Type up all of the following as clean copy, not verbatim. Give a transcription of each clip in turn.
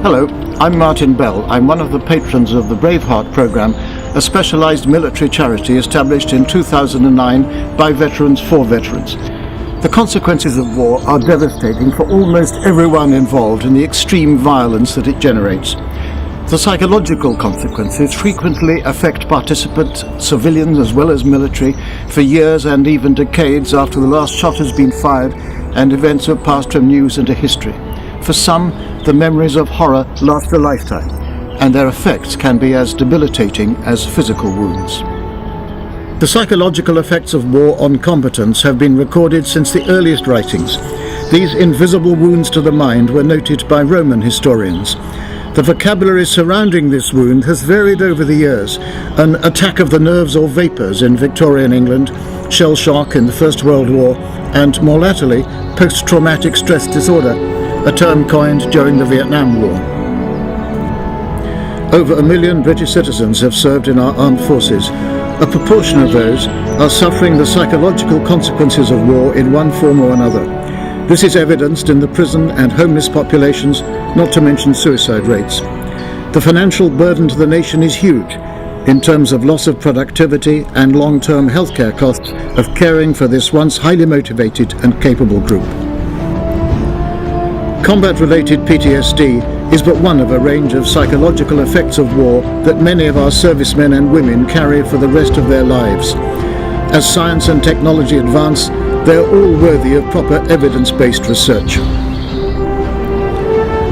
Hello, I'm Martin Bell. I'm one of the patrons of the Braveheart Programme, a specialised military charity established in 2009 by veterans for veterans. The consequences of war are devastating for almost everyone involved in the extreme violence that it generates. The psychological consequences frequently affect participants, civilians as well as military, for years and even decades after the last shot has been fired and events have passed from news into history. For some, the memories of horror last a lifetime, and their effects can be as debilitating as physical wounds. The psychological effects of war on combatants have been recorded since the earliest writings. These invisible wounds to the mind were noted by Roman historians. The vocabulary surrounding this wound has varied over the years. An attack of the nerves or vapours in Victorian England, shell shock in the First World War, and more latterly, post-traumatic stress disorder, a term coined during the Vietnam War. Over 1 million British citizens have served in our armed forces. A proportion of those are suffering the psychological consequences of war in one form or another. This is evidenced in the prison and homeless populations, not to mention suicide rates. The financial burden to the nation is huge in terms of loss of productivity and long-term healthcare costs of caring for this once highly motivated and capable group. Combat-related PTSD is but one of a range of psychological effects of war that many of our servicemen and women carry for the rest of their lives. As science and technology advance, they are all worthy of proper evidence-based research.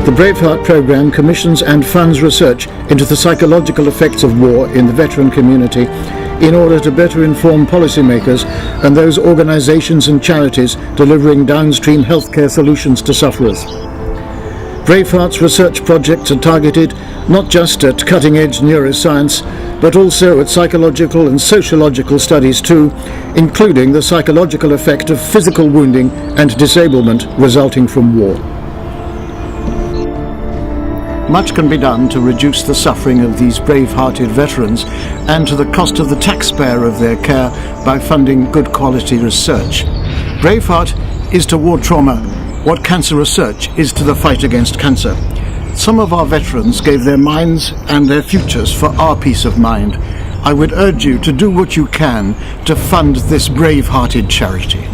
The Braveheart Programme commissions and funds research into the psychological effects of war in the veteran community in order to better inform policymakers and those organisations and charities delivering downstream healthcare solutions to sufferers. Braveheart's research projects are targeted not just at cutting-edge neuroscience, but also at psychological and sociological studies too, including the psychological effect of physical wounding and disablement resulting from war. Much can be done to reduce the suffering of these brave-hearted veterans and to the cost of the taxpayer of their care by funding good quality research. Braveheart is to war trauma what cancer research is to the fight against cancer. Some of our veterans gave their minds and their futures for our peace of mind. I would urge you to do what you can to fund this brave-hearted charity.